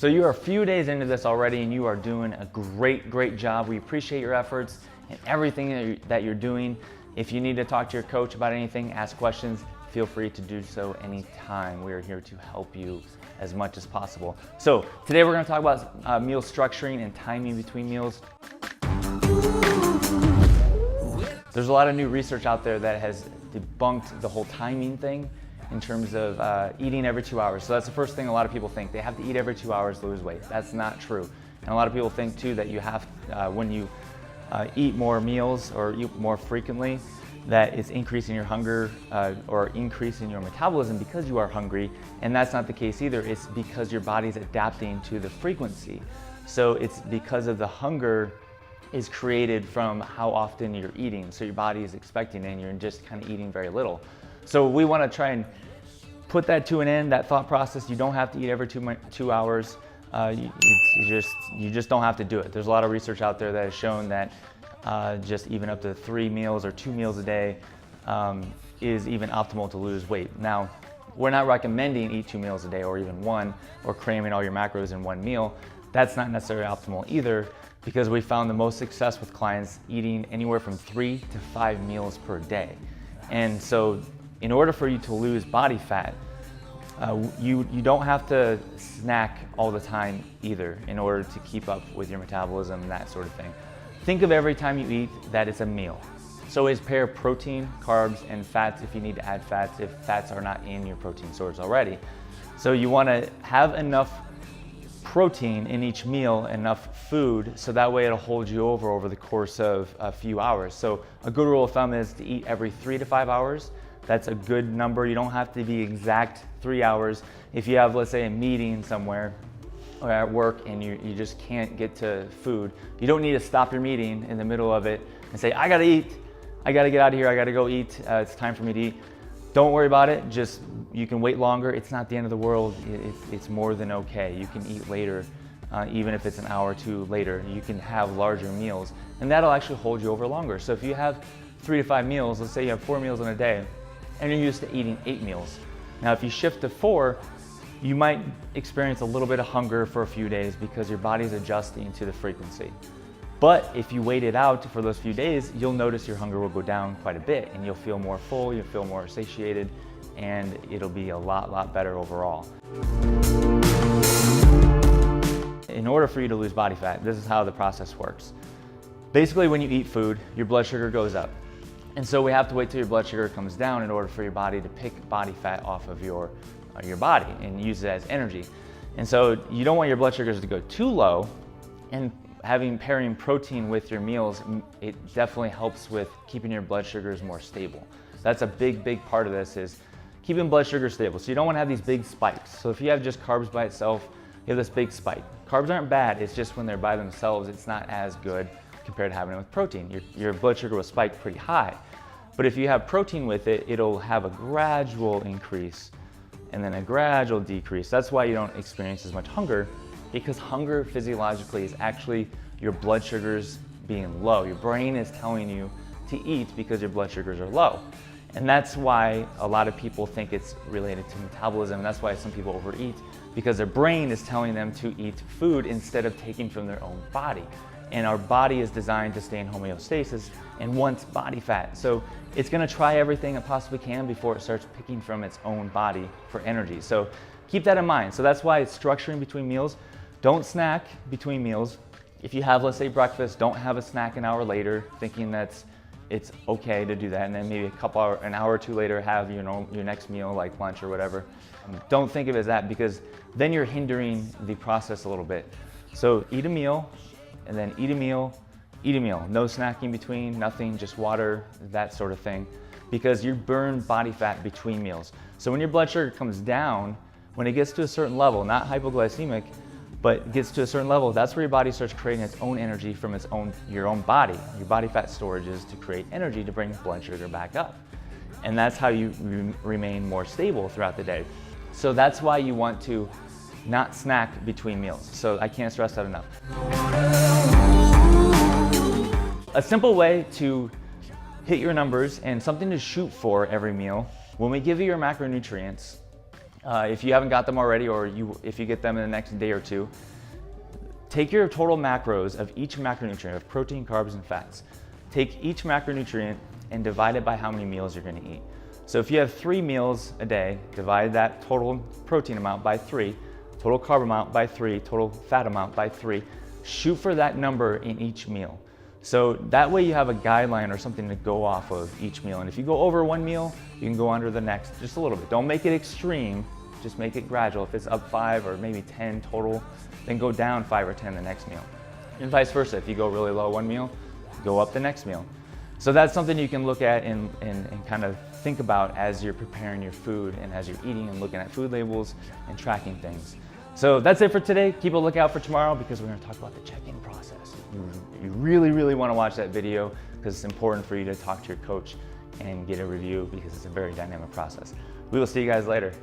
So you are a few days into this already and you are doing a great job. We appreciate your efforts and everything that you're doing. If you need to talk to your coach about anything, ask questions, feel free to do so anytime. We are here to help you as much as possible. So today we're going to talk about meal structuring and timing between meals. There's a lot of new research out there that has debunked the whole timing thing in terms of eating every 2 hours. So that's the first thing a lot of people think. They have to eat every 2 hours to lose weight. That's not true. And a lot of people think too that you have, when you eat more meals or eat more frequently, that it's increasing your hunger or increasing your metabolism because you are hungry. And that's not the case either. It's because your body's adapting to the frequency. So it's because of the hunger is created from how often you're eating. So your body is expecting it and you're just kind of eating very little. So we want to try and put that to an end, that thought process. You don't have to eat every 2 hours. You just don't have to do it. There's a lot of research out there that has shown that just even up to 3 meals or 2 meals a day is even optimal to lose weight. Now, we're not recommending eat 2 meals a day or even 1 or cramming all your macros in 1 meal. That's not necessarily optimal either, because we found the most success with clients eating anywhere from 3 to 5 meals per day. And so in order for you to lose body fat, you don't have to snack all the time either in order to keep up with your metabolism and that sort of thing. Think of every time you eat that it's a meal. So always pair protein, carbs, and fats if you need to add fats, if fats are not in your protein source already. So you want to have enough protein in each meal, enough food, so that way it'll hold you over the course of a few hours. So a good rule of thumb is to eat every 3 to 5 hours. That's a good number. You don't have to be exact 3 hours. If you have, let's say, a meeting somewhere or at work and you just can't get to food, you don't need to stop your meeting in the middle of it and say, I gotta eat, I gotta get out of here, I gotta go eat, it's time for me to eat. Don't worry about it, just you can wait longer. It's not the end of the world. It's more than okay. You can eat later, even if it's an hour or 2 later. You can have larger meals and that'll actually hold you over longer. So if you have 3 to 5 meals, let's say you have 4 meals in a day and you're used to eating 8 meals. Now if you shift to 4, you might experience a little bit of hunger for a few days because your body's adjusting to the frequency. But if you wait it out for those few days, you'll notice your hunger will go down quite a bit and you'll feel more full, you'll feel more satiated, and it'll be a lot better overall. In order for you to lose body fat, this is how the process works. Basically, when you eat food, your blood sugar goes up. And so we have to wait till your blood sugar comes down in order for your body to pick body fat off of your body and use it as energy. And so you don't want your blood sugars to go too low, and pairing protein with your meals, it definitely helps with keeping your blood sugars more stable. That's a big part of this, is keeping blood sugar stable. So you don't want to have these big spikes. So if you have just carbs by itself, you have this big spike. Carbs aren't bad, it's just when they're by themselves, it's not as good compared to having it with protein. Your blood sugar will spike pretty high. But if you have protein with it, it'll have a gradual increase and then a gradual decrease. That's why you don't experience as much hunger, because hunger physiologically is actually your blood sugars being low. Your brain is telling you to eat because your blood sugars are low. And that's why a lot of people think it's related to metabolism. And that's why some people overeat, because their brain is telling them to eat food instead of taking from their own body. And our body is designed to stay in homeostasis and wants body fat. So it's gonna try everything it possibly can before it starts picking from its own body for energy. So keep that in mind. So that's why it's structuring between meals. Don't snack between meals. If you have, let's say, breakfast, don't have a snack an hour later thinking it's okay to do that, and then maybe an hour or 2 later have your next meal, like lunch or whatever. Don't think of it as that, because then you're hindering the process a little bit. So eat a meal, and then eat a meal, eat a meal. No snacking between, nothing, just water, that sort of thing, because you burn body fat between meals. So when your blood sugar comes down, when it gets to a certain level, not hypoglycemic, but gets to a certain level, that's where your body starts creating its own energy from your own body. Your body fat storage is to create energy to bring blood sugar back up. And that's how you remain more stable throughout the day. So that's why you want to not snack between meals. So I can't stress that enough. A simple way to hit your numbers and something to shoot for every meal, when we give you your macronutrients, If you haven't got them already, or if you get them in the next day or two, take your total macros of each macronutrient of protein, carbs, and fats. Take each macronutrient and divide it by how many meals you're gonna eat. So if you have 3 meals a day, divide that total protein amount by 3, total carb amount by 3, total fat amount by 3. Shoot for that number in each meal. So that way you have a guideline or something to go off of each meal. And if you go over one meal, you can go under the next just a little bit. Don't make it extreme, just make it gradual. If it's up 5 or maybe 10 total, then go down 5 or 10 the next meal. And vice versa, if you go really low one meal, go up the next meal. So that's something you can look at and kind of think about as you're preparing your food and as you're eating and looking at food labels and tracking things. So that's it for today. Keep a lookout for tomorrow because we're gonna talk about the check-in process. You really, really wanna watch that video because it's important for you to talk to your coach and get a review because it's a very dynamic process. We will see you guys later.